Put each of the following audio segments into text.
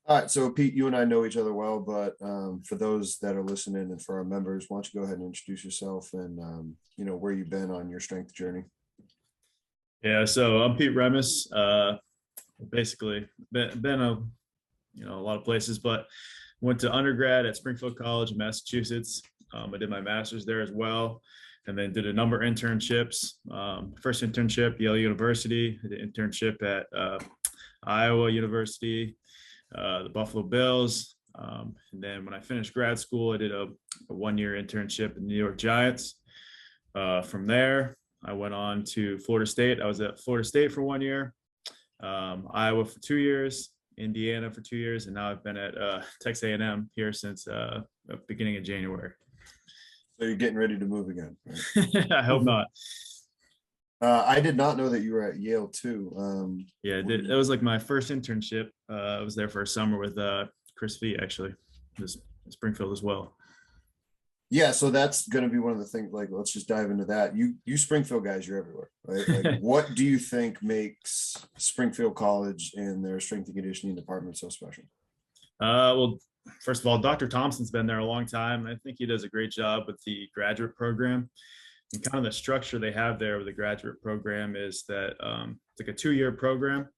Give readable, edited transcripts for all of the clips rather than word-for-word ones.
All right, so Pete, you and I know each other well, but for those that are listening and for our members, why don't you go ahead and introduce yourself and where you've been on your strength journey? Yeah, so I'm Pete Remmes. Basically, been a lot of places, but went to undergrad at Springfield College in Massachusetts. I did my master's there as well, and then did a number of internships. First internship, Yale University. I did an internship at Iowa University, the Buffalo Bills. And then when I finished grad school, I did a 1 year internship in the New York Giants. From there, I went on to Florida State. I was at Florida State for 1 year, Iowa for 2 years, Indiana for 2 years, and now I've been at Texas A&M here since the beginning of January. So you're getting ready to move again, right? I hope not. I did not know that you were at Yale too. Yeah, it was like my first internship. I was there for a summer with Chris V, actually, this Springfield as well. Yeah, so that's going to be one of the things. Like, let's just dive into that. You Springfield guys, you're everywhere, right? Like, what do you think makes Springfield College and their strength and conditioning department so special? Well, first of all, Dr. Thompson's been there a long time. I think he does a great job with the graduate program. And kind of the structure they have there with the graduate program is that it's like a 2 year program.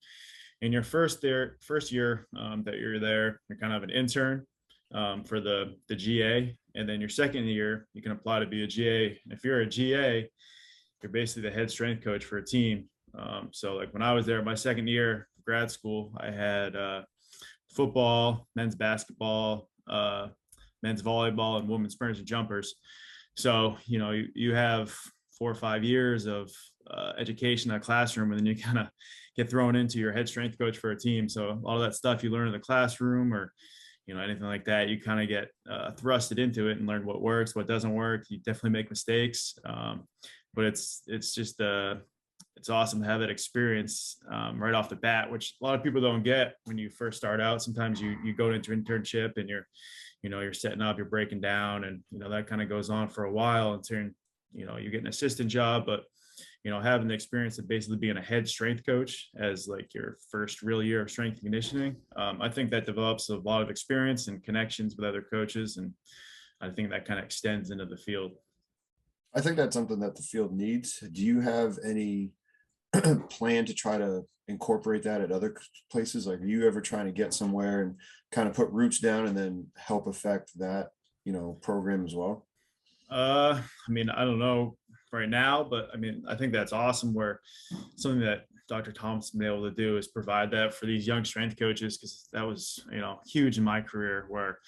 In your first year that you're there, you're kind of an intern for the GA. And then your second year, you can apply to be a GA. And if you're a GA, you're basically the head strength coach for a team. So like when I was there, my second year of grad school, I had football, men's basketball, men's volleyball, and women's sprinters and jumpers. So, you have 4 or 5 years of education in a classroom, and then you kind of get thrown into your head strength coach for a team. So a lot of that stuff you learn in the classroom or, anything like that, you kind of get thrusted into it and learn what works, what doesn't work. You definitely make mistakes. But it's just it's awesome to have that experience right off the bat, which a lot of people don't get when you first start out. Sometimes you go into internship and you're setting up, you're breaking down, and that kind of goes on for a while until you get an assistant job. But having the experience of basically being a head strength coach as like your first real year of strength and conditioning, I think that develops a lot of experience and connections with other coaches, and I think that kind of extends into the field. I think that's something that the field needs. Do you have any plan to try to incorporate that at other places? Like, are you ever trying to get somewhere and kind of put roots down and then help affect that, program as well? I mean, I don't know right now, but I mean, I think that's awesome where something that Dr. Thompson been able to do is provide that for these young strength coaches, because that was, huge in my career where,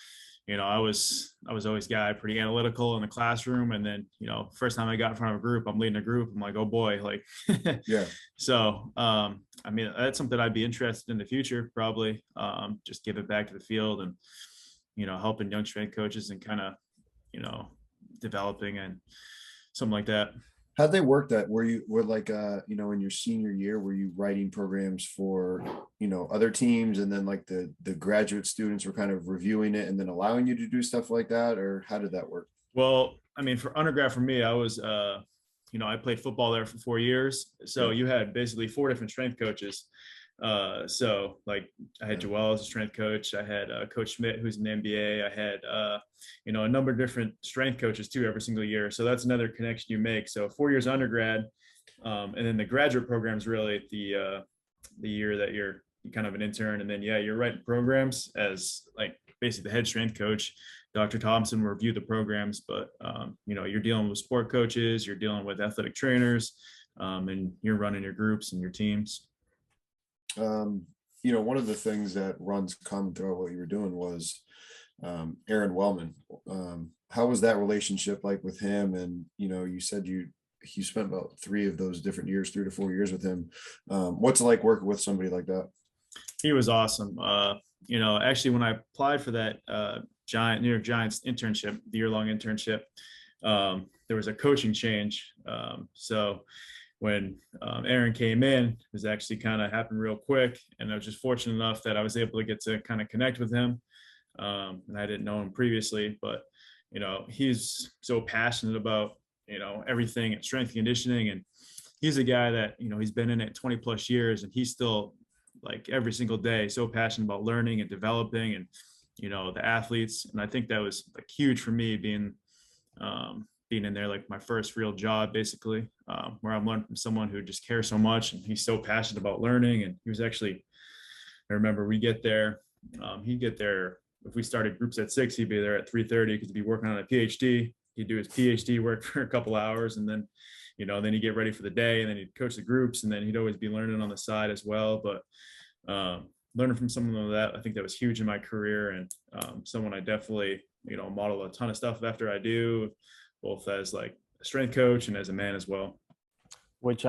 I was always guy pretty analytical in the classroom. And then, first time I got in front of a group, I'm leading a group. I'm like, oh boy, like, Yeah. So, I mean, that's something I'd be interested in the future, probably, just give it back to the field and, helping young strength coaches and kind of, developing and something like that. How'd they work that? Were like in your senior year, were you writing programs for, other teams, and then like the graduate students were kind of reviewing it and then allowing you to do stuff like that? Or how did that work? Well, I mean, for undergrad, for me, I was, I played football there for 4 years. So Yeah. you had basically four different strength coaches. So like I had Yeah. Joel as a strength coach. I had Coach Schmidt, who's in the NBA. I had, a number of different strength coaches too every single year. So that's another connection you make. So 4 years undergrad, and then the graduate program is really the year that you're kind of an intern, and then you're writing programs as like basically the head strength coach. Dr. Thompson will review the programs, but you're dealing with sport coaches, you're dealing with athletic trainers, and you're running your groups and your teams. One of the things that runs common throughout what you were doing was Aaron Wellman. How was that relationship like with him? And you said you spent about 3 to 4 years with him. What's it like working with somebody like that? He was awesome. Actually, when I applied for that New York Giants internship, the year-long internship, there was a coaching change. So when Aaron came in, it was actually kind of happened real quick. And I was just fortunate enough that I was able to get to kind of connect with him. And I didn't know him previously, but, he's so passionate about, everything at strength and conditioning. And he's a guy that, he's been in it 20 plus years, and he's still like every single day, so passionate about learning and developing and, the athletes. And I think that was like huge for me being in there, like my first real job, basically, where I'm learning from someone who just cares so much and he's so passionate about learning. And he was actually, I remember he'd get there. If we started groups at 6, he'd be there at 3:30 because he'd be working on a PhD. He'd do his PhD work for a couple hours, and then, then he'd get ready for the day, and then he'd coach the groups, and then he'd always be learning on the side as well. But learning from someone like that, I think that was huge in my career, and someone I definitely, model a ton of stuff after I do, both as like a strength coach and as a man as well. Which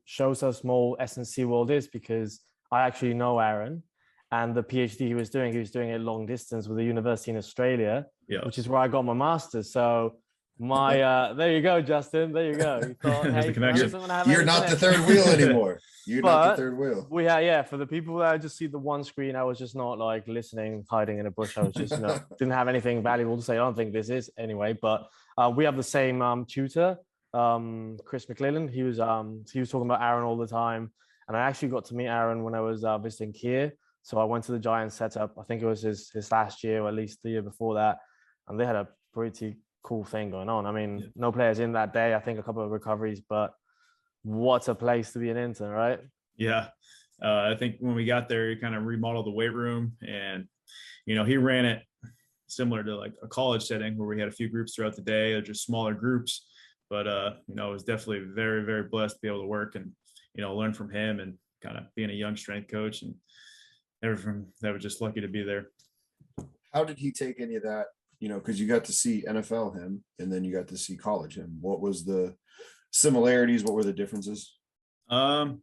shows us more S&C world is, because I actually know Aaron, and the PhD he was doing it long distance with a university in Australia, which is where I got my master's. So there you go, Justin. There you go. You thought, hey, you're not the third wheel anymore. You're not the third wheel. For the people that just see the one screen, I was just not like listening, hiding in a bush. I was just, didn't have anything valuable to say. I don't think this is anyway, but we have the same tutor, Chris McClellan. He was talking about Aaron all the time. And I actually got to meet Aaron when I was visiting Kier. So I went to the Giants setup. I think it was his last year, or at least the year before that. And they had a pretty cool thing going on. I mean, no players in that day. I think a couple of recoveries, but what a place to be an intern, right? Yeah. I think when we got there, he kind of remodeled the weight room, and, he ran it similar to like a college setting where we had a few groups throughout the day, or just smaller groups. But, I was definitely very, very blessed to be able to work and, learn from him, and kind of being a young strength coach and everything. That was just lucky to be there. How did he take any of that? Because you got to see NFL him, and then you got to see college him. What was the similarities? What were the differences? I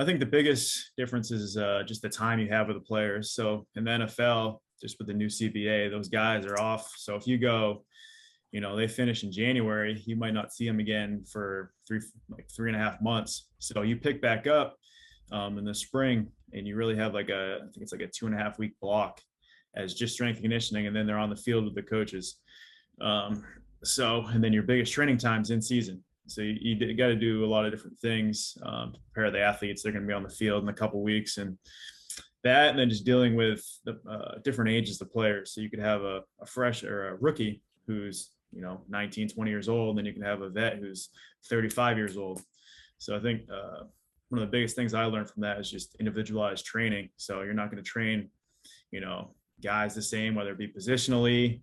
think the biggest difference is just the time you have with the players. So in the NFL, just with the new CBA, those guys are off. So if you go, they finish in January, you might not see them again for 3.5 months. So you pick back up in the spring, and you really have I think it's like a 2.5 week block as just strength and conditioning, and then they're on the field with the coaches. And then your biggest training time's in season. So you got to do a lot of different things to prepare the athletes. They're going to be on the field in a couple of weeks, and that, and then just dealing with the different ages of players. So you could have a fresh or a rookie who's 19, 20 years old, and then you can have a vet who's 35 years old. So I think one of the biggest things I learned from that is just individualized training. So you're not going to train, guys the same, whether it be positionally,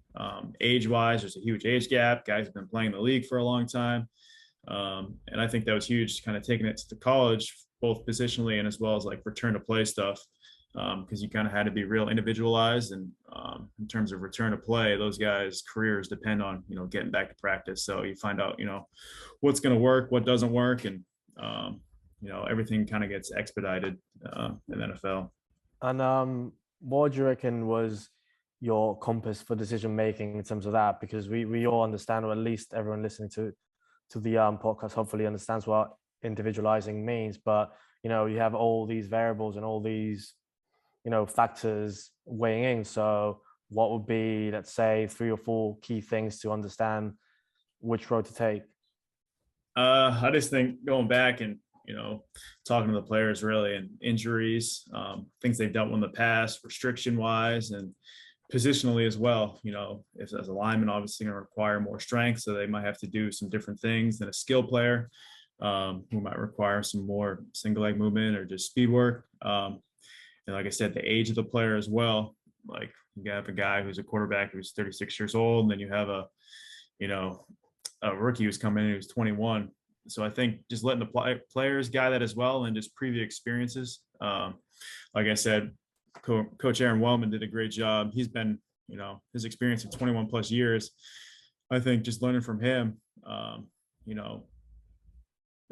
age-wise. There's a huge age gap. Guys have been playing the league for a long time. And I think that was huge, kind of taking it to college, both positionally and as well as like return to play stuff. Because you kind of had to be real individualized, and in terms of return to play, those guys' careers depend on getting back to practice. So you find out what's going to work, what doesn't work, and everything kind of gets expedited in the NFL. And what do you reckon was your compass for decision making in terms of that? Because we all understand, or at least everyone listening to the podcast hopefully understands what individualizing means. But you have all these variables and all these factors weighing in. So what would be, let's say, 3 or 4 key things to understand which road to take? I just think going back and, talking to the players really, and injuries, things they've dealt with in the past, restriction wise, and positionally as well. If as a lineman, obviously going to require more strength, so they might have to do some different things than a skill player who might require some more single leg movement or just speed work. And like I said, the age of the player as well. Like you have a guy who's a quarterback who's 36 years old, and then you have a rookie who's coming in who's 21. So I think just letting the players guide that as well, and just previous experiences. Like I said, Coach Aaron Wellman did a great job. He's been, his experience of 21 plus years. I think just learning from him,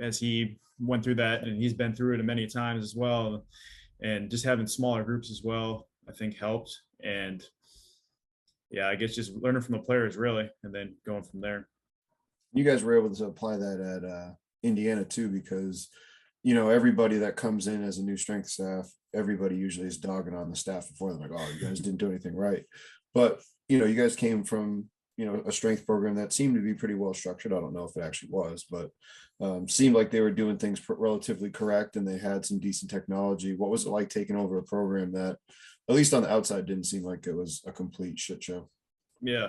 as he went through that, and he's been through it many times as well. And just having smaller groups as well, I think helped. And yeah, I guess just learning from the players really, and then going from there. You guys were able to apply that at Indiana too, because, everybody that comes in as a new strength staff, everybody usually is dogging on the staff before them, like, oh, you guys didn't do anything right. But, you guys came from a strength program that seemed to be pretty well structured. I don't know if it actually was, but seemed like they were doing things relatively correct and they had some decent technology. What was it like taking over a program that, at least on the outside, didn't seem like it was a complete shit show? Yeah.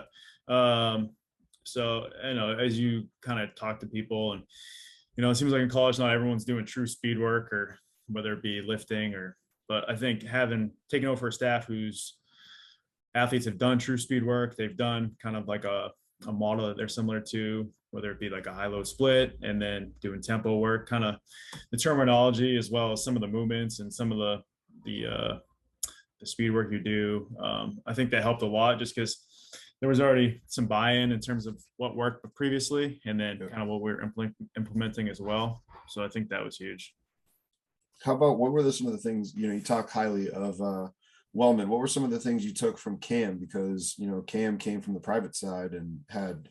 So, as you kind of talk to people, and, it seems like in college, not everyone's doing true speed work, or whether it be lifting but I think taken over a staff whose athletes have done true speed work, they've done kind of like a model that they're similar to, whether it be like a high-low split and then doing tempo work, kind of the terminology, as well as some of the movements and some of the speed work you do. I think that helped a lot, just because there was already some buy-in in terms of what worked previously, and then kind of what we're implementing as well. So I think that was huge. How about, what were some of the things, you talk highly of Wellman. What were some of the things you took from Cam? Because, Cam came from the private side and had,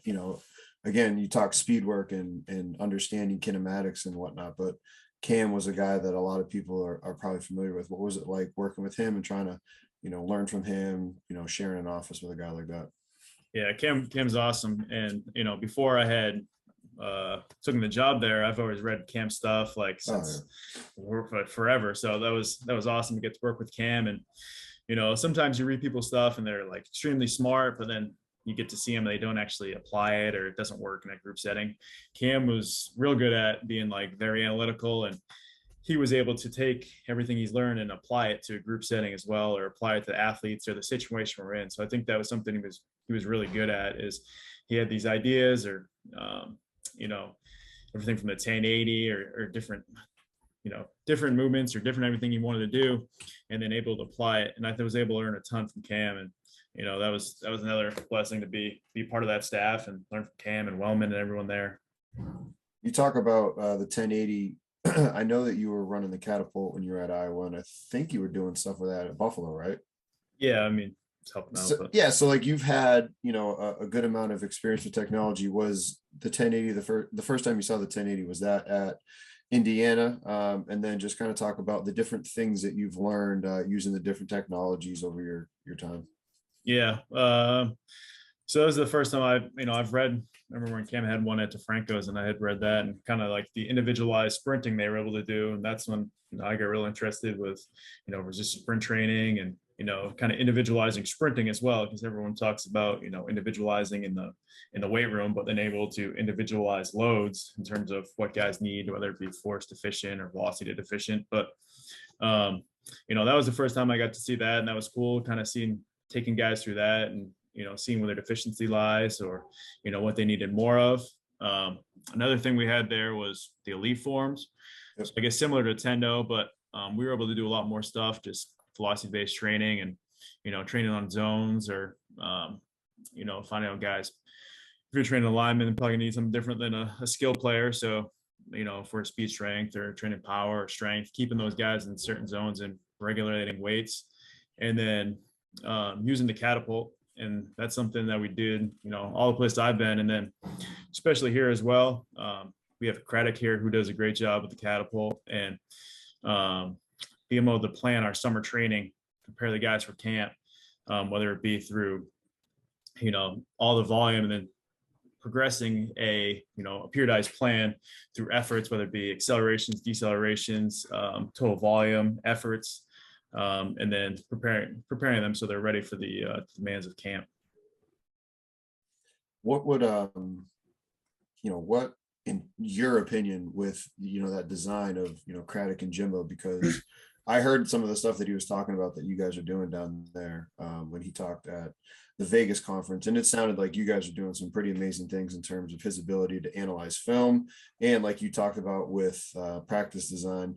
again, you talk speed work and understanding kinematics and whatnot, but Cam was a guy that a lot of people are probably familiar with. What was it like working with him and trying to, learn from him, sharing an office with a guy like that? Yeah, Cam's awesome. And, before I had took the job there, I've always read Cam stuff like since forever. So that was awesome to get to work with Cam. And, sometimes you read people's stuff and they're like extremely smart, but then you get to see them, they don't actually apply it, or it doesn't work in a group setting. Cam was real good at being like very analytical, and he was able to take everything he's learned and apply it to a group setting as well, or apply it to athletes or the situation we're in. So I think that was something he was really good at, is he had these ideas, or everything from the 1080 or different movements or different everything he wanted to do, and then able to apply it. And I was able to learn a ton from Cam, and that was another blessing to be part of that staff and learn from Cam and Wellman and everyone there. You talk about the 1080. I know that you were running the catapult when you were at Iowa, and I think you were doing stuff with that at Buffalo, right? Yeah, I mean, it's helping out. So, yeah, so like you've had a good amount of experience with technology. Was the 1080 the first time you saw the 1080? Was that at Indiana? And then just kind of talk about the different things that you've learned using the different technologies over your time. Yeah. So that was the first time I've read. I remember when Cam had one at DeFranco's, and I had read that, and kind of like the individualized sprinting they were able to do. And that's when I got real interested with, resistance sprint training, and, kind of individualizing sprinting as well, because everyone talks about, individualizing in the weight room, but then able to individualize loads in terms of what guys need, whether it be force deficient or velocity deficient. But, that was the first time I got to see that, and that was cool, kind of taking guys through that, and, seeing where their deficiency lies, or, what they needed more of. Another thing we had there was the elite forms. So I guess similar to Tendo, but we were able to do a lot more stuff, just velocity-based training, and, training on zones, or, finding out guys, if you're training a lineman, you're probably gonna need something different than a skill player. So, for speed strength or training power or strength, keeping those guys in certain zones and regulating weights. And then using the catapult. And that's something that we did, all the places I've been. And then especially here as well, we have Craddock here who does a great job with the catapult, and being able to plan our summer training, prepare the guys for camp, whether it be through, all the volume, and then progressing a periodized plan through efforts, whether it be accelerations, decelerations, total volume efforts, and then preparing them so they're ready for the demands of camp. What would what, in your opinion, with that design of Craddock and Jimbo, because I heard some of the stuff that he was talking about that you guys are doing down there when he talked at the Vegas conference, and it sounded like you guys are doing some pretty amazing things in terms of his ability to analyze film, and like you talked about with practice design.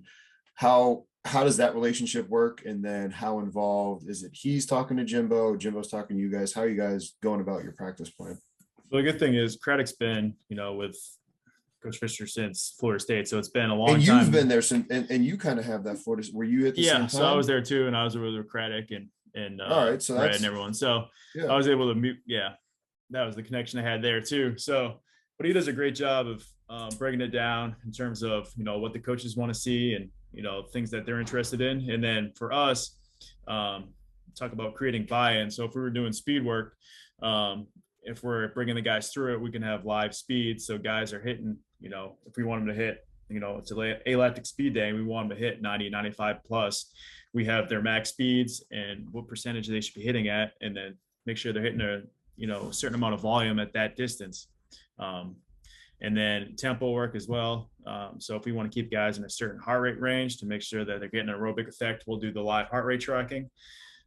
How does that relationship work? And then how involved is it? He's talking to Jimbo's talking to you guys. How are you guys going about your practice plan? Well, the good thing is Craddock's been, with Coach Fisher since Florida State. So it's been a long time. And you've been there since, and you kind of have that Florida. Were you at the same time? So I was there too. And I was with Craddock and all right, so Brad and everyone. So yeah. I was able to mute. Yeah, that was the connection I had there too. So, but he does a great job of breaking it down in terms of, what the coaches want to see, and, things that they're interested in. And then for us, talk about creating buy-in. So if we were doing speed work, if we're bringing the guys through it, we can have live speed. So guys are hitting, if we want them to hit, it's a lactic speed day and we want them to hit 90, 95 plus, we have their max speeds and what percentage they should be hitting at, and then make sure they're hitting a certain amount of volume at that distance. And then tempo work as well. So if we want to keep guys in a certain heart rate range to make sure that they're getting an aerobic effect, we'll do the live heart rate tracking.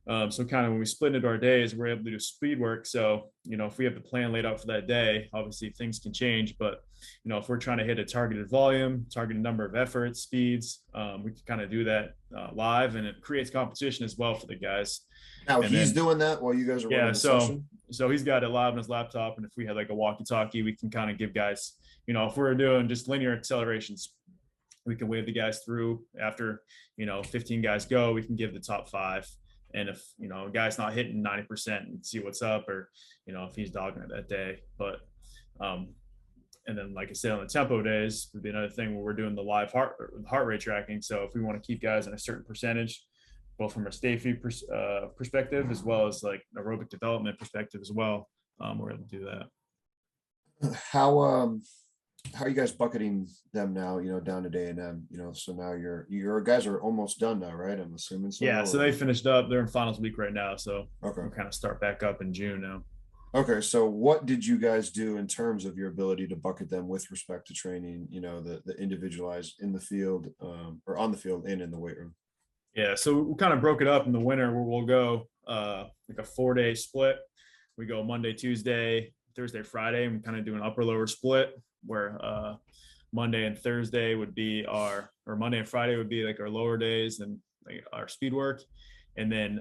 So kind of when we split into our days, we're able to do speed work. So, if we have the plan laid out for that day, obviously things can change, but, if we're trying to hit a targeted volume, targeted number of efforts, speeds, we can kind of do that live, and it creates competition as well for the guys. Now he's doing that while you guys are running the session? So he's got it live on his laptop. And if we had like a walkie-talkie, we can kind of give guys, if we're doing just linear accelerations, we can wave the guys through after, 15 guys go, we can give the top 5. And if, a guy's not hitting 90% and see what's up, or, if he's dogging it that day. But, and then, like I said, on the tempo days would be another thing where we're doing the live heart rate tracking. So if we want to keep guys in a certain percentage, both from a safety perspective, as well as like aerobic development perspective as well, we're able to do that. How are you guys bucketing them now, down to day-and-M, so now your guys are almost done now, right? I'm assuming so. Yeah, so they finished up. They're in finals week right now. So okay, we'll kind of start back up in June now. Okay, so what did you guys do in terms of your ability to bucket them with respect to training, the individualized in the field, or on the field and in the weight room? Yeah, so we kind of broke it up in the winter where we'll go like a 4-day split. We go Monday, Tuesday, Thursday, Friday, and we kind of do an upper lower split where Monday and Thursday would be or Monday and Friday would be like our lower days and like our speed work. And then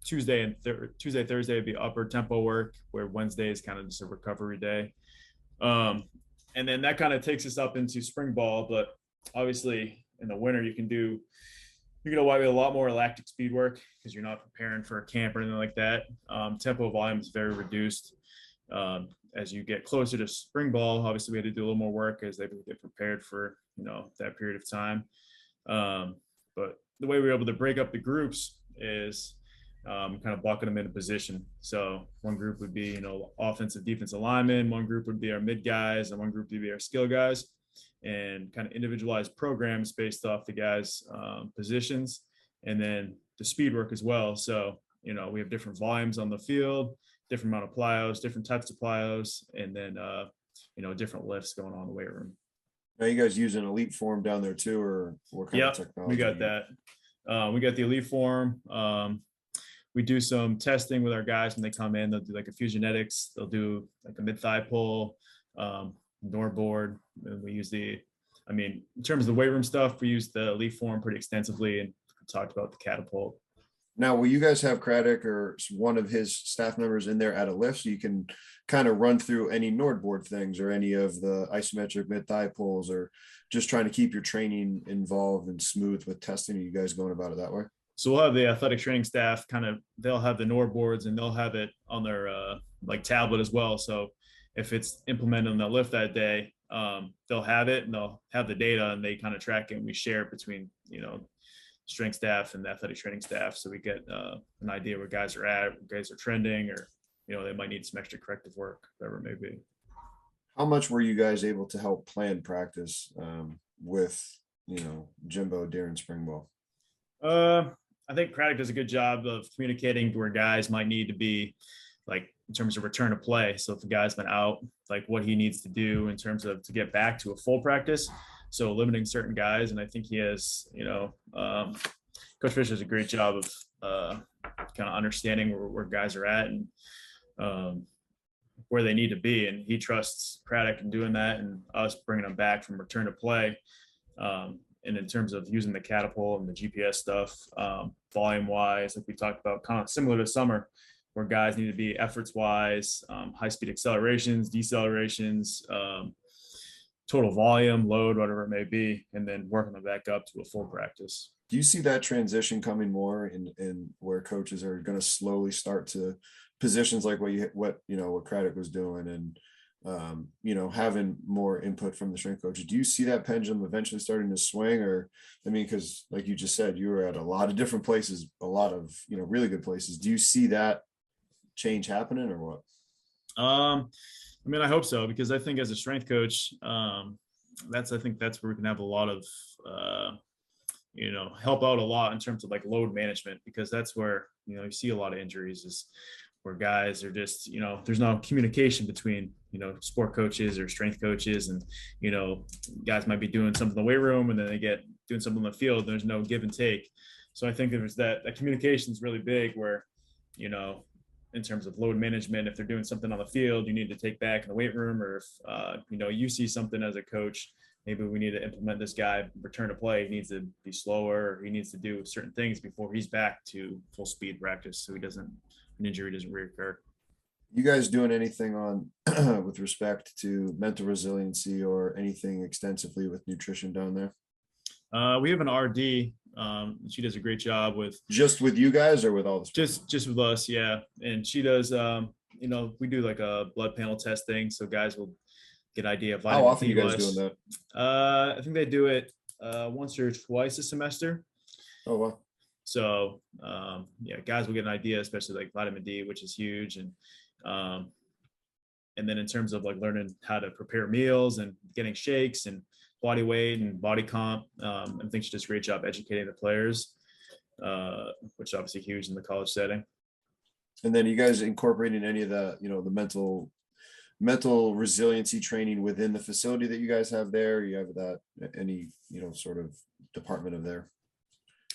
Tuesday, Thursday would be upper tempo work, where Wednesday is kind of just a recovery day. And then that kind of takes us up into spring ball. But obviously in the winter, you're going to do a lot more lactic speed work because you're not preparing for a camp or anything like that. Tempo volume is very reduced. As you get closer to spring ball, obviously we had to do a little more work as they get prepared for, that period of time. But the way we were able to break up the groups is kind of bucket them in a position. So one group would be, offensive, defensive linemen. One group would be our mid guys, and one group would be our skill guys, and kind of individualized programs based off the guys' positions, and then the speed work as well. So, we have different volumes on the field, different amount of plyos, different types of plyos, and then, different lifts going on in the weight room. Now you guys use an elite form down there too, or what kind of technology? We got that. We got the elite form. We do some testing with our guys when they come in. They'll do like a fusionetics. They'll do like a mid-thigh pull, Nord board. And we use in terms of the weight room stuff, we use the elite form pretty extensively, and talked about the catapult. Now, will you guys have Craddock or one of his staff members in there at a lift so you can kind of run through any Nord board things or any of the isometric mid-thigh pulls, or just trying to keep your training involved and smooth with testing? Are you guys going about it that way? So we'll have the athletic training staff they'll have the Nord boards, and they'll have it on their tablet as well. So if it's implemented on the lift that day, they'll have it and they'll have the data, and they kind of track it, and we share it between, strength staff and the athletic training staff. So we get an idea where guys are at, where guys are trending, or, they might need some extra corrective work, whatever it may be. How much were you guys able to help plan practice with, Jimbo during spring ball? I think Craddock does a good job of communicating to where guys might need to be, like in terms of return to play. So if the guy's been out, like what he needs to do in terms of to get back to a full practice. So limiting certain guys. And I think he has, Coach Fisher does a great job of kind of understanding where guys are at and where they need to be. And he trusts Craddock in doing that, and us bringing them back from return to play. And in terms of using the catapult and the GPS stuff, volume wise, like we talked about, kind of similar to summer, where guys need to be efforts wise, high speed accelerations, decelerations, total volume, load, whatever it may be, and then working them back up to a full practice. Do you see that transition coming more in where coaches are going to slowly start to positions like what Craddock was doing, and having more input from the strength coach? Do you see that pendulum eventually starting to swing? Or, because like you just said, you were at a lot of different places, a lot of, really good places. Do you see that change happening, or what? I mean, I hope so, because I think as a strength coach, I think that's where we can have a lot of, help out a lot in terms of like load management, because that's where, you see a lot of injuries is where guys are just, there's no communication between, sport coaches or strength coaches. And, guys might be doing something in the weight room and then they get doing something in the field. There's no give and take. So I think there's that communication is really big where, in terms of load management, if they're doing something on the field, you need to take back in the weight room, or if, you see something as a coach, maybe we need to implement this guy return to play. He needs to be slower. Or he needs to do certain things before he's back to full speed practice, so an injury doesn't reoccur. You guys doing anything on with respect to mental resiliency or anything extensively with nutrition down there? We have an RD. She does a great job with Just with you guys or with all the just with us, yeah. And she does. We do like a blood panel testing, so guys will get an idea of vitamin How often D you guys less. doing that? I think they do it once or twice a semester. Oh wow. So guys will get an idea, especially like vitamin D, which is huge. And then in terms of like learning how to prepare meals and getting shakes and body weight and body comp, I think she does a great job educating the players, which is obviously huge in the college setting. And then you guys incorporating any of the, the mental resiliency training within the facility that you guys have there? You have that any, sort of department of there?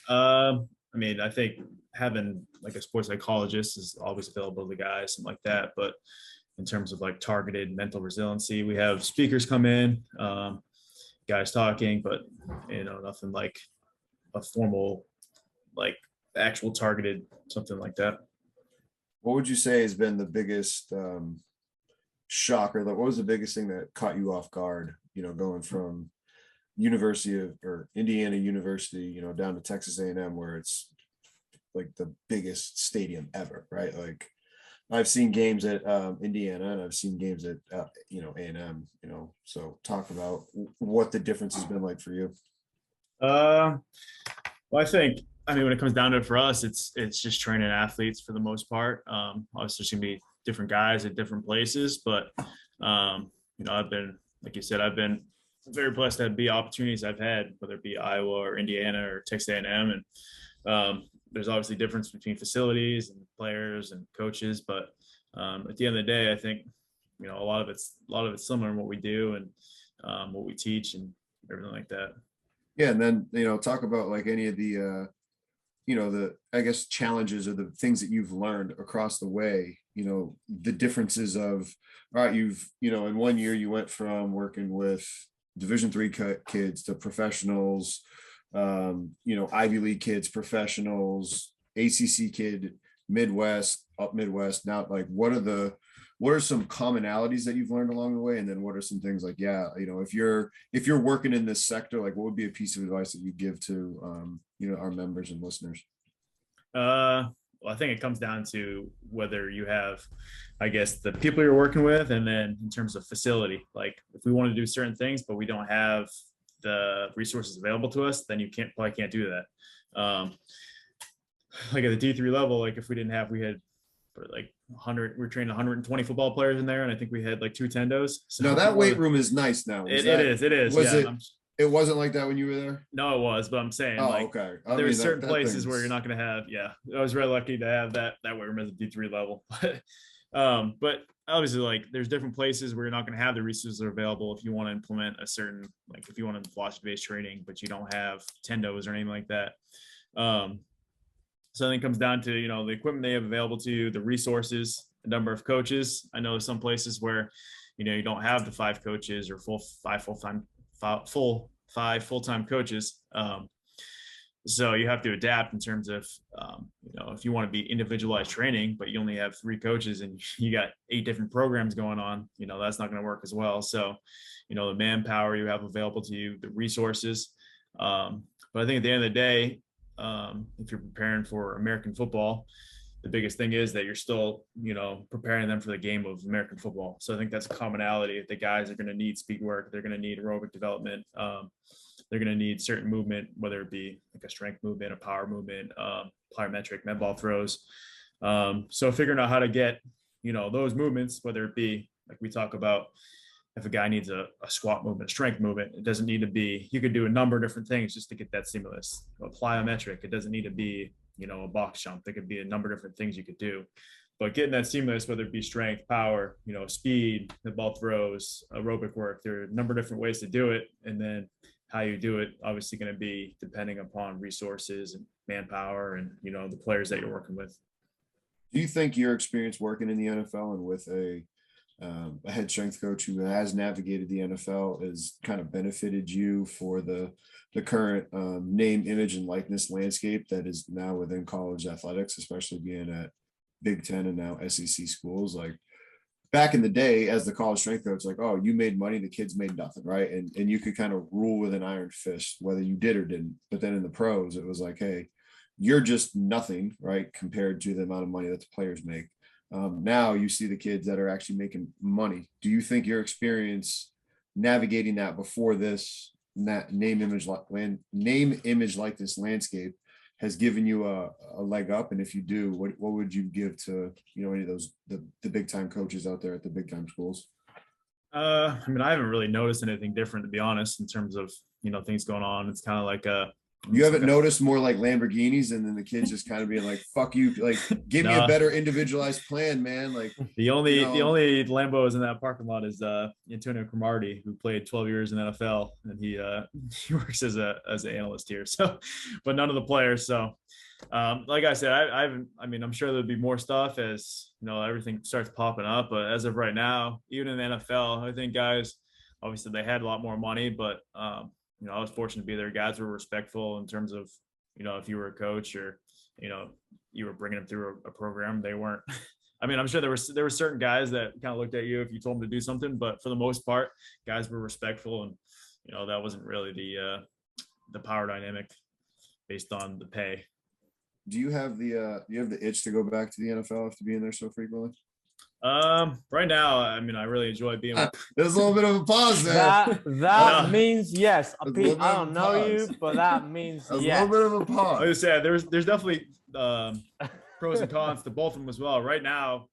I mean, I think having like a sports psychologist is always available to the guys, something like that. But in terms of like targeted mental resiliency, we have speakers come in, guys talking, but nothing like a formal, like actual targeted something like that. What would you say has been the biggest shocker? Like, what was the biggest thing that caught you off guard? Going from Indiana University, down to Texas A&M, where it's like the biggest stadium ever, right? Like, I've seen games at Indiana, and I've seen games at A&M. So talk about what the difference has been like for you. Well, I mean, when it comes down to it for us, it's just training athletes for the most part. Obviously, there's gonna be different guys at different places, but I've been, like you said, I've been very blessed to be opportunities I've had, whether it be Iowa or Indiana or Texas A&M, and there's obviously difference between facilities and players and coaches, but at the end of the day, I think a lot of it's similar in what we do and what we teach and everything like that. Yeah, and then talk about like any of the the, I guess, challenges or the things that you've learned across the way. The differences of, all right, you've in 1 year you went from working with Division III kids to professionals, Ivy League kids, professionals, ACC kid, up Midwest. Now, like, what are some commonalities that you've learned along the way? And then what are some things like, if you're working in this sector, like, what would be a piece of advice that you give to, our members and listeners? Well, I think it comes down to whether you have, I guess, the people you're working with, and then in terms of facility, like if we want to do certain things, but we don't have the resources available to us, then you probably can't do that. Like at the D3 level, like if we had like 100, we're training 120 football players in there, and I think we had like 2 tendos. So no, that weight room is nice now. It is. Was it wasn't like that when you were there? No, it was, but I'm saying, okay. There's certain places where you're not going to have. Yeah, I was really lucky to have that weight room as a D3 level. But obviously, like, there's different places where you're not going to have the resources that are available if you want to implement a certain, like, if you want to velocity-based training, but you don't have tendos or anything like that. So I think it comes down to, the equipment they have available to you, the resources, the number of coaches. I know some places where, you don't have the 5 coaches or five full-time coaches. So you have to adapt in terms of, if you want to be individualized training, but you only have 3 coaches and you got 8 different programs going on, that's not going to work as well. So, the manpower you have available to you, the resources. But I think at the end of the day, if you're preparing for American football, the biggest thing is that you're still, preparing them for the game of American football. So I think that's a commonality. The guys are going to need speed work. They're going to need aerobic development. They're going to need certain movement, whether it be like a strength movement, a power movement, plyometric, med ball throws. So figuring out how to get those movements, whether it be like we talk about, if a guy needs a squat movement, a strength movement, it doesn't need to be, you could do a number of different things just to get that stimulus. A plyometric, it doesn't need to be, a box jump. There could be a number of different things you could do. But getting that stimulus, whether it be strength, power, speed, the ball throws, aerobic work, there are a number of different ways to do it. And then how you do it, obviously going to be depending upon resources and manpower and, the players that you're working with. Do you think your experience working in the NFL and with a head strength coach who has navigated the NFL has kind of benefited you for the current name, image, and likeness landscape that is now within college athletics, especially being at Big Ten and now SEC schools? Like back in the day, as the college strength coach, like, oh, you made money, the kids made nothing, right? And you could kind of rule with an iron fist whether you did or didn't. But then in the pros, it was like, hey, you're just nothing, right, compared to the amount of money that the players make. Now you see the kids that are actually making money. Do you think your experience navigating that before this name, image, likeness landscape has given you a leg up? And if you do, what would you give to, any of those, the big time coaches out there at the big time schools? I haven't really noticed anything different, to be honest, in terms of, things going on. It's kind of like you haven't noticed more like Lamborghinis and then the kids just kind of being like, fuck you, like give me a better individualized plan, man. Like the only Lambos in that parking lot is Antonio Cromartie, who played 12 years in NFL, and he works as an analyst here. So, but none of the players. So like I said, I'm sure there'll be more stuff as everything starts popping up, but as of right now, even in the NFL, I think guys, obviously they had a lot more money, but I was fortunate to be there. Guys were respectful in terms of, if you were a coach or, you were bringing them through a program, they weren't. I'm sure there were certain guys that kind of looked at you if you told them to do something, but for the most part, guys were respectful, and that wasn't really the power dynamic based on the pay. Do you have the itch to go back to the NFL after being there so frequently? Right now, I really enjoy being. There's a little bit of a pause there. That means yes. Pete, I don't know you, but that means yes. A little bit of a pause. Like I said, there's definitely pros and cons to both of them as well. Right now,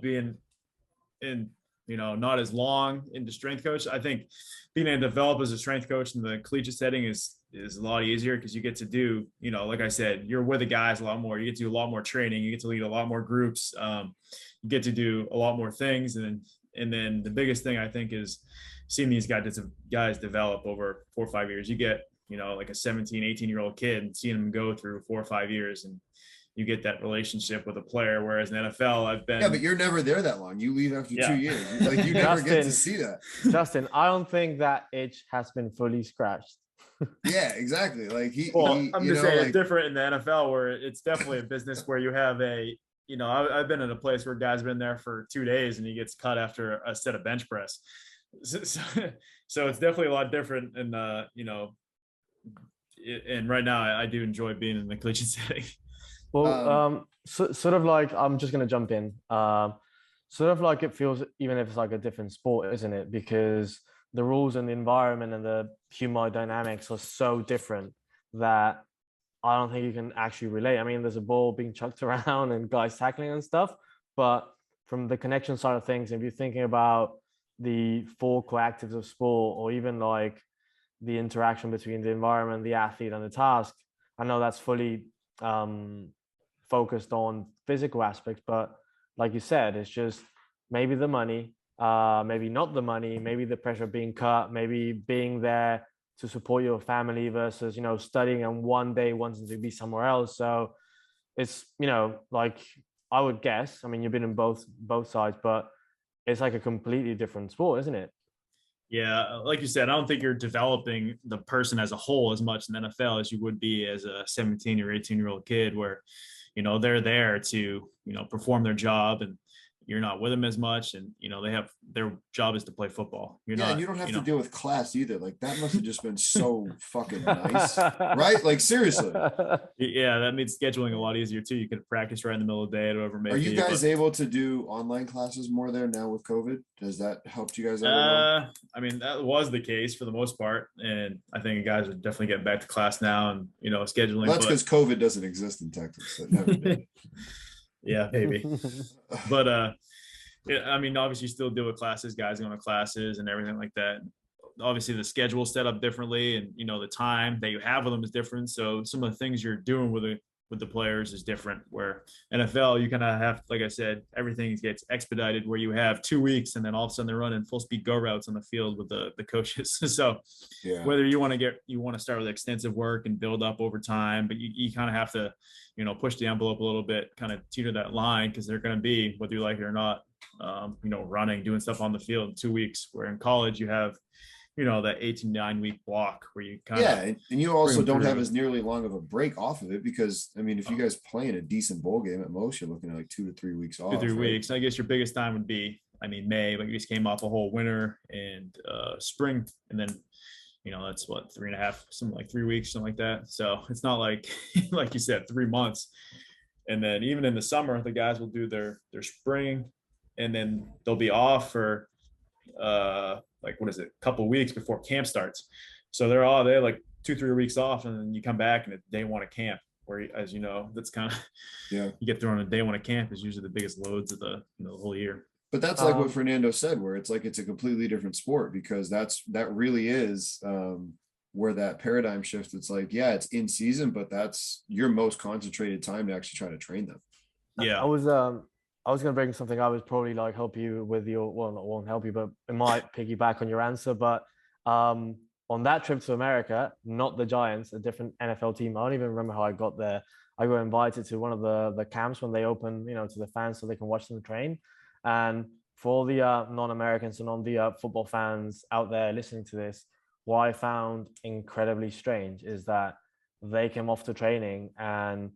being in, not as long into strength coach, I think being able to develop as a strength coach in the collegiate setting is a lot easier because you get to do, like I said, you're with the guys a lot more. You get to do a lot more training. You get to lead a lot more groups. You get to do a lot more things. And then the biggest thing I think is seeing these guys develop over 4 or 5 years. You get, like a 17, 18-year-old kid and seeing them go through 4 or 5 years, and you get that relationship with a player. Whereas in NFL, I've been. Yeah, but you're never there that long. You leave after 2 years. Like you never get to see that. Justin, I don't think that itch has been fully scratched. Yeah, exactly. Like I'm just saying it's different in the NFL where it's definitely a business where you have I've been in a place where guys have been there for 2 days and he gets cut after a set of bench press. So it's definitely a lot different. And, and right now I do enjoy being in the collegiate setting. Well, sort of like, I'm just going to jump in. Sort of like it feels, even if it's like a different sport, isn't it? Because the rules and the environment and the human dynamics are so different that I don't think you can actually relate. There's a ball being chucked around and guys tackling and stuff, but from the connection side of things, if you're thinking about the 4 core actives of sport, or even like the interaction between the environment, the athlete, and the task, I know that's fully focused on physical aspects, but like you said, it's just maybe the money, maybe not the money, maybe the pressure of being cut, maybe being there to support your family versus, studying and one day wanting to be somewhere else. So it's, like I would guess, you've been in both sides, but it's like a completely different sport, isn't it? Yeah, like you said, I don't think you're developing the person as a whole as much in the NFL as you would be as a 17 or 18-year-old kid where, they're there to, perform their job, and you're not with them as much, and they have their job is to play football. And you don't have to deal with class either. Like that must have just been so fucking nice, right? Like seriously. Yeah, that made scheduling a lot easier too. You could practice right in the middle of the day or whatever. Are you guys able to do online classes more there now with COVID? Does that help you guys out? That was the case for the most part, and I think guys are definitely getting back to class now and scheduling. Well, that's because COVID doesn't exist in Texas. It never did. Yeah, maybe. But I mean, obviously you still deal with classes, guys going to classes and everything like that. Obviously the schedule is set up differently, and the time that you have with them is different. So some of the things you're doing with the players is different. Where NFL, you kind of have, like I said, everything gets expedited, where you have 2 weeks and then all of a sudden they're running full speed go routes on the field with the coaches. So Yeah. whether you want to start with extensive work and build up over time, but you kind of have to, push the envelope a little bit, kind of teeter that line, because they're going to be, whether you like it or not, running, doing stuff on the field in 2 weeks, where in college you have, that 8 to 9 week block where you kind of, and you also don't have through. as nearly long of a break off of it, because I mean, if you guys play in a decent bowl game, at most you're looking at like 2 to 3 weeks off. 2 3 right? weeks. I guess your biggest time would be, May, but you just came off a whole winter and spring, and then that's what, 3.5, something like 3 weeks, something like that. So it's not like like you said, 3 months. And then even in the summer, the guys will do their spring, and then they'll be off for like, what is it, a couple of weeks before camp starts. So they're like 2 3 weeks off, and then you come back and it's day one of camp, where, as you know, that's kind of, you get thrown on day one of camp is usually the biggest loads of the whole year. But that's like what Fernando said, where it's like it's a completely different sport, because that really is where that paradigm shift. It's like, yeah, it's in season, but that's your most concentrated time to actually try to train them. Yeah. I was going to bring something. I would probably like help you with your, well, not won't help you, but it might piggyback on your answer. But on that trip to America, not the Giants, a different NFL team. I don't even remember how I got there. I got invited to one of the camps when they open, to the fans so they can watch them train. And for all the non-Americans and on the football fans out there listening to this, what I found incredibly strange is that they came off to training, and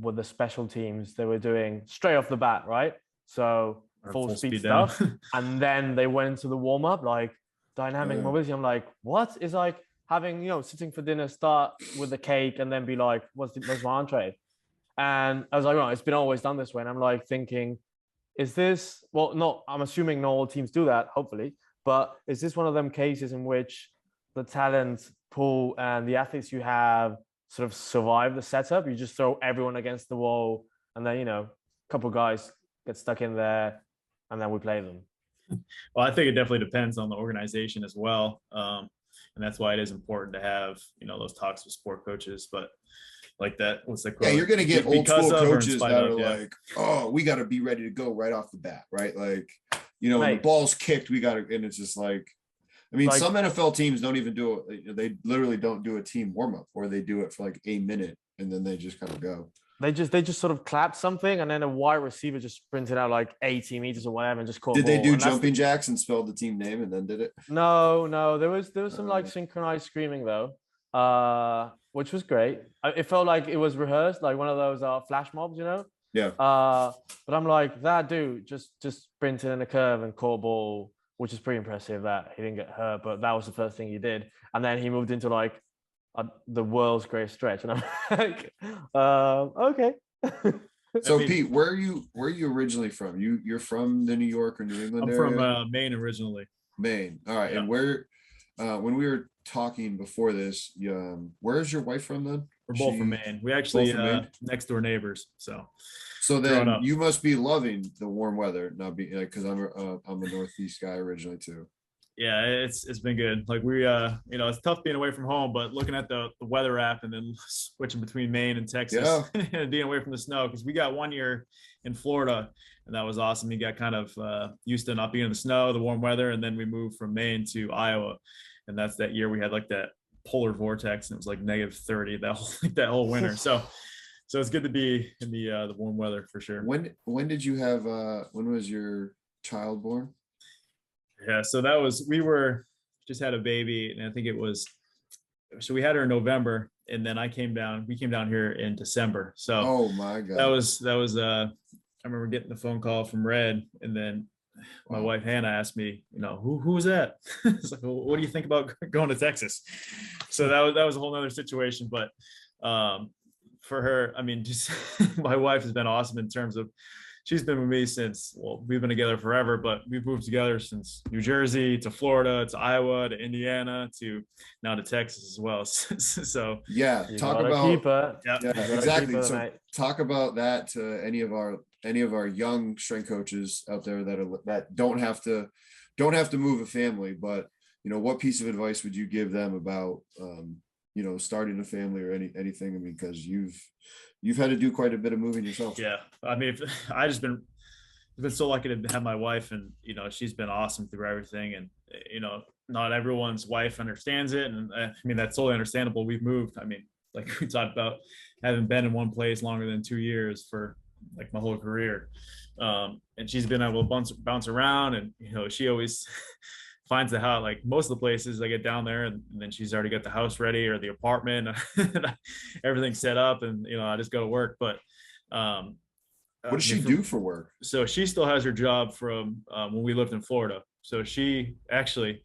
with the special teams, they were doing straight off the bat, right? So full speed stuff. And then they went into the warm-up, like dynamic mobility. I'm like, what? It's like having, sitting for dinner, start with the cake and then be like, what's my entree? And I was like, well, it's been always done this way. And I'm like thinking, is this, well, no, I'm assuming not all teams do that, hopefully, but is this one of them cases in which the talent pool and the athletes you have sort of survive the setup? You just throw everyone against the wall, and then, a couple of guys get stuck in there, and then we play them. Well, I think it definitely depends on the organization as well. And that's why it is important to have, those talks with sport coaches. But like that, what's the quote? Yeah, you're going to get old school coaches that are yeah. like, oh, we got to be ready to go right off the bat, right? Like, when the ball's kicked, we got to, and it's just like, I mean, some NFL teams don't even do it. They literally don't do a team warm up, or they do it for like a minute and then they just kind of go. They just sort of clapped something, and then a wide receiver just sprinted out like 80 meters or whatever and just caught. Did they do jumping jacks and spelled the team name and then did it? No. There was some like synchronized screaming though, which was great. It felt like it was rehearsed, like one of those flash mobs, Yeah. But I'm like, that dude just sprinted in a curve and caught a ball, which is pretty impressive that he didn't get hurt. But that was the first thing he did, and then he moved into like the world's greatest stretch, and I'm like, okay. So Pete, where are you originally from? You're from the New York or New England area? I'm from Maine originally. Maine. All right. Yeah. And where, when we were talking before this, where is your wife from then? We're both from Maine. We actually next door neighbors. So then you must be loving the warm weather, not be like, because I'm a Northeast guy originally too. Yeah, it's been good. Like we it's tough being away from home, but looking at the weather app and then switching between Maine and Texas and being away from the snow, because we got 1 year in Florida and that was awesome. You got kind of used to not being in the snow, the warm weather, and then we moved from Maine to Iowa, and that's that year we had like that polar vortex and it was like -30 that whole winter. So it's good to be in the warm weather for sure. When did you have when was your child born? Yeah, so we just had a baby, and I think so we had her in November, and then we came down here in December. So oh my God, that was I remember getting the phone call from Red, and then my wife Hannah asked me, who was that? It's like, well, what do you think about going to Texas? So that was a whole nother situation. But for her, I mean, just my wife has been awesome in terms of, she's been with me since, well, we've been together forever, but we've moved together since New Jersey to Florida to Iowa to Indiana to now to Texas as well. So yeah, talk about exactly. So talk about that to any of our any of our young strength coaches out there that don't have to move a family, but what piece of advice would you give them about starting a family or anything? I mean, because you've had to do quite a bit of moving yourself. Yeah, I mean, I just been so lucky to have my wife, and she's been awesome through everything. And not everyone's wife understands it, and I mean that's totally understandable. We've moved. I mean, like we talked about, having been in one place longer than 2 years for like my whole career, and she's been able to bounce around, and she always finds the house. Like most of the places I get down there, and then she's already got the house ready or the apartment, everything's set up, and I just go to work. But what does she do for work? So she still has her job from when we lived in Florida. So she actually,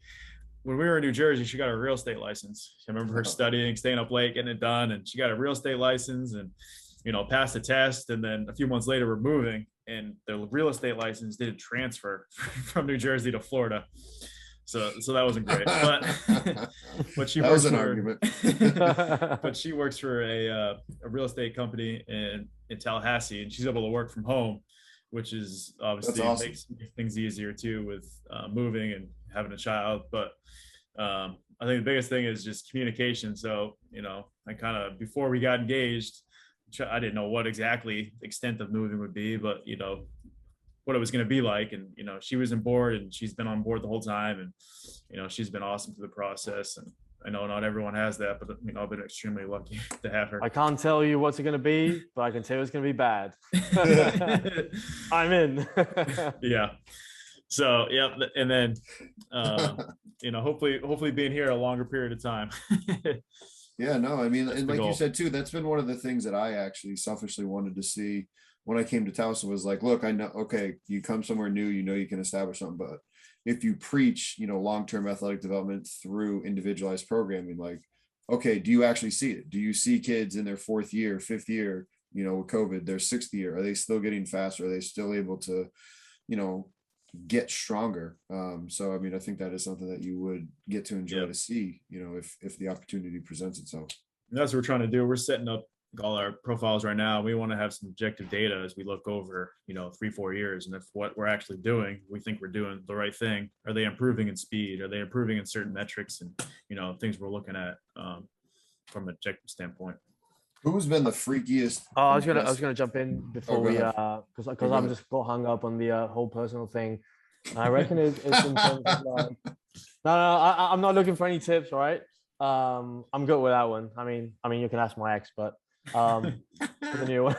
when we were in New Jersey, she got a real estate license. I remember her studying, staying up late, getting it done, and she got a real estate license and passed the test. And then a few months later, we're moving, and the real estate license didn't transfer from New Jersey to Florida. So that wasn't great, but she works for, argument. But she works for a real estate company in Tallahassee, and she's able to work from home, which is obviously awesome. Makes things easier too with moving and having a child. But I think the biggest thing is just communication. So I kind of, before we got engaged, I didn't know what exactly the extent of moving would be, but what it was going to be like. And she was on board, and she's been on board the whole time, and she's been awesome through the process. And I know not everyone has that, but I've been extremely lucky to have her. I can't tell you what's it going to be, but I can tell you it's going to be bad. I'm in. Yeah. So yeah, and then hopefully being here a longer period of time. Yeah, no, I mean, and like you said too, that's been one of the things that I actually selfishly wanted to see when I came to Towson, was like, look, I know, okay, you come somewhere new, you can establish something, but if you preach, long-term athletic development through individualized programming, like, okay, do you actually see it? Do you see kids in their 4th year, 5th year, with COVID, their 6th year? Are they still getting faster? Are they still able to, get stronger? So, I mean, I think that is something that you would get to enjoy to see, if the opportunity presents itself. And that's what we're trying to do. We're setting up all our profiles right now. We want to have some objective data as we look over 3-4 years, and if what we're actually doing, we think we're doing the right thing. Are they improving in speed? Are they improving in certain metrics and things we're looking at from an objective standpoint? Who's been the freakiest? Oh, I was gonna jump in before we because I'm just got hung up on the whole personal thing. I reckon it's in terms of like, I'm not looking for any tips, right? I'm good with that one. I mean you can ask my ex, but the new one.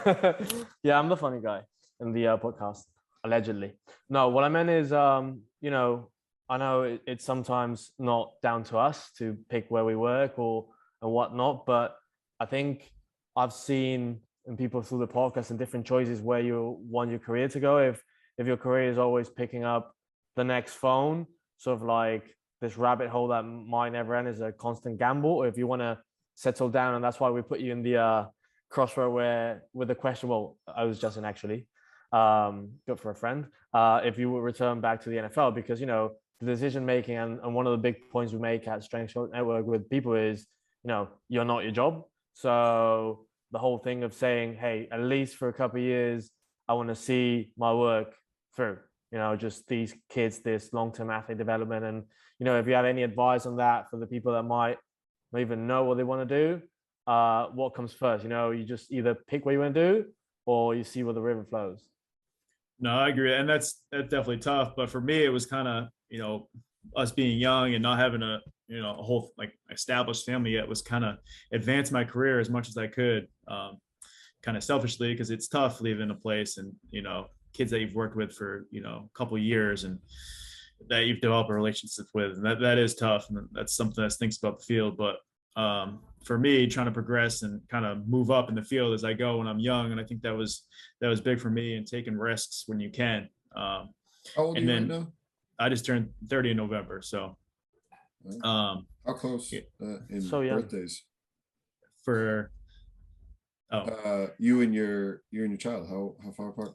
Yeah, I'm the funny guy in the podcast, allegedly. No, what I meant is I know it's sometimes not down to us to pick where we work or and whatnot, but I think I've seen in people through the podcast and different choices where you want your career to go. If your career is always picking up the next phone, sort of like this rabbit hole that might never end, is a constant gamble, or if you want to settle down, and that's why we put you in the crossroad where with the question, well, I was Justin actually, good for a friend, if you would return back to the NFL, because the decision making and one of the big points we make at Strength Coach Network with people is you're not your job. So the whole thing of saying, hey, at least for a couple of years, I want to see my work through, just these kids, this long-term athlete development. And, if you have any advice on that for the people that might not even know what they want to do, what comes first? You just either pick what you want to do or you see where the river flows. No, I agree. And that's definitely tough. But for me, it was kind of, us being young and not having a whole like established family yet, was kind of advance my career as much as I could, kind of selfishly, because it's tough leaving a place and kids that you've worked with for a couple of years and that you've developed a relationship with, and that is tough, and that's something that stinks about the field. But for me, trying to progress and kind of move up in the field as I go when I'm young, and I think that was big for me, and taking risks when you can. How old are you right now? I just turned 30 in November, so how close in so young. birthdays for you and your child, how far apart?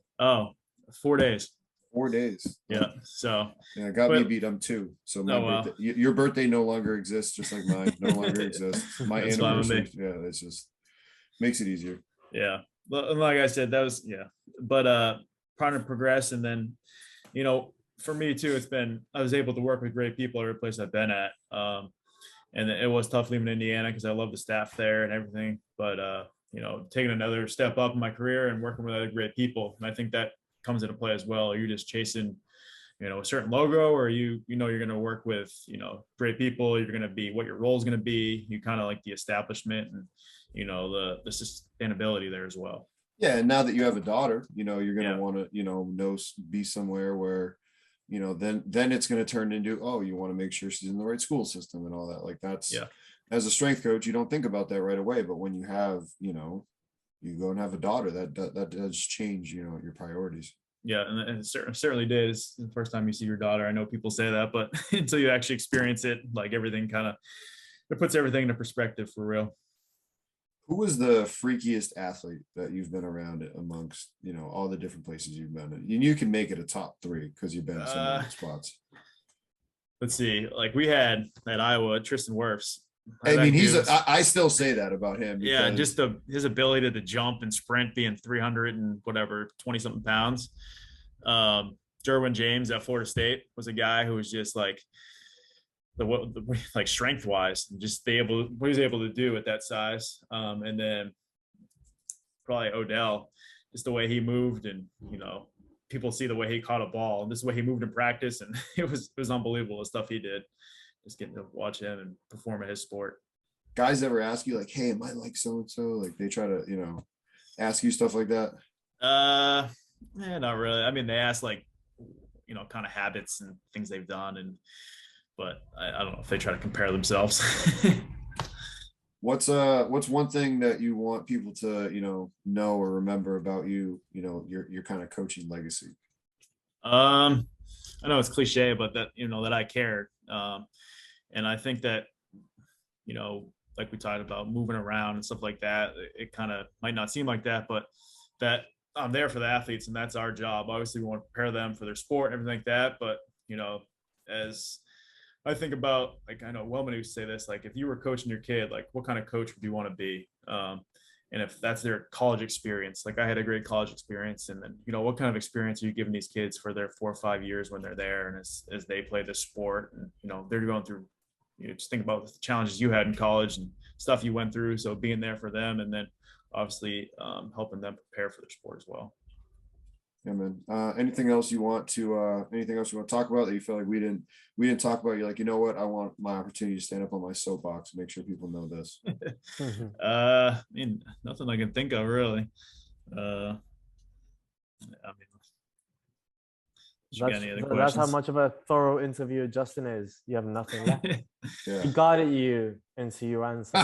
4 days. 4 days. Yeah. So yeah, got me beat. I'm 2. So my birthday, your birthday no longer exists, just like mine no longer exists. My anniversary. Yeah, it's just makes it easier. Yeah. Like I said, that was but trying to progress. And then, you know, for me too, I was able to work with great people every place I've been at. And it was tough leaving Indiana because I love the staff there and everything. But, you know, taking another step up in my career and working with other great people. And I think that comes into play as well. You're just chasing, you know, a certain logo, or you know, you're going to work with, you know, great people. You're going to be what your role is going to be. You kind of like the establishment and, you know, the sustainability there as well. Yeah. And now that you have a daughter, you know, you're going to want to, you know, be somewhere where, you know, then it's going to turn into, oh, you want to make sure she's in the right school system and all that. Like that's, as a strength coach, you don't think about that right away. But when you have, you know, you go and have a daughter, that does change, you know, your priorities. Yeah. And it certainly did. It's the first time you see your daughter. I know people say that, but until you actually experience it, like everything it puts everything into perspective for real. Who was the freakiest athlete that you've been around amongst, you know, all the different places you've been in? And you can make it a top 3 because you've been in so many spots. Let's see. Like we had at Iowa, Tristan Wirfs. I mean, I still say that about him. Yeah, just his ability to jump and sprint, being 300 and whatever, 20 something pounds. Derwin James at Florida State was a guy who was just like like strength wise, just what he was able to do at that size. And then probably Odell, just the way he moved, and you know, people see the way he caught a ball, and this is the way he moved in practice, and it was unbelievable the stuff he did. Just getting to watch him and perform at his sport. Guys ever ask you like, hey, am I like so-and-so? Like they try to, you know, ask you stuff like that? Not really. I mean, they ask like, you know, kind of habits and things they've done, but I don't know if they try to compare themselves. What's one thing that you want people to, you know or remember about you, you know, your kind of coaching legacy? I know it's cliche, but that, you know, that I cared. And I think that, you know, like we talked about moving around and stuff like that, it kind of might not seem like that, but that I'm there for the athletes and that's our job. Obviously we want to prepare them for their sport and everything like that. But, you know, as I think about, like, I know Wellman used to say this, like if you were coaching your kid, like what kind of coach would you want to be? And if that's their college experience, like I had a great college experience, and then, you know, what kind of experience are you giving these kids for their 4 or 5 years when they're there and as they play this sport, and, you know, they're going through, you know, just think about the challenges you had in college and stuff you went through. So being there for them, and then obviously helping them prepare for their sport as well. Yeah, man. Anything else you want to talk about that you feel like we didn't talk about? You're like, you know what, I want my opportunity to stand up on my soapbox, make sure people know this. I mean, nothing I can think of really. I mean, that's how much of a thorough interviewer Justin is. You have nothing left. Yeah. He guided you into your answers.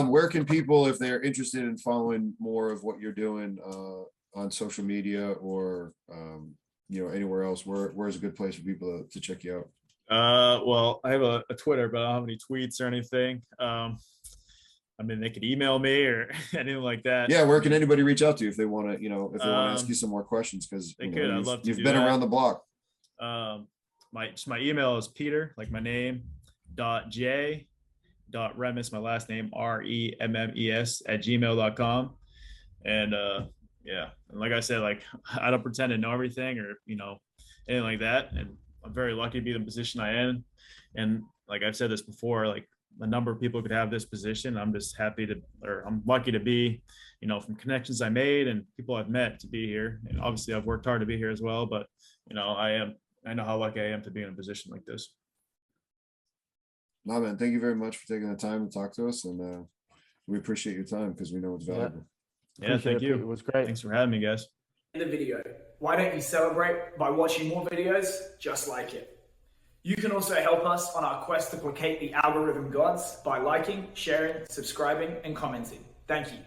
Where can people, if they're interested in following more of what you're doing on social media or you know, anywhere else, where's a good place for people to check you out? Well, I have a Twitter, but I don't have any tweets or anything. I mean, they could email me or anything like that. Yeah, where can anybody reach out to you if they want to, you know, if they want to ask you some more questions? Because they could. I'd love to. You've been around the block. My email is Peter, like my name, .j.remmes, my last name, REMMES @gmail.com. And yeah, and like I said, like I don't pretend to know everything or, you know, anything like that. And I'm very lucky to be in the position I am. And like I've said this before, like a number of people could have this position. I'm just I'm lucky to be, you know, from connections I made and people I've met to be here. And obviously I've worked hard to be here as well, but, you know, I know how lucky I am to be in a position like this. No, man, thank you very much for taking the time to talk to us. And we appreciate your time because we know it's valuable. Yeah, thank you. It was great. Thanks for having me, guys. In the video, why don't you celebrate by watching more videos just like it? You can also help us on our quest to placate the algorithm gods by liking, sharing, subscribing, and commenting. Thank you.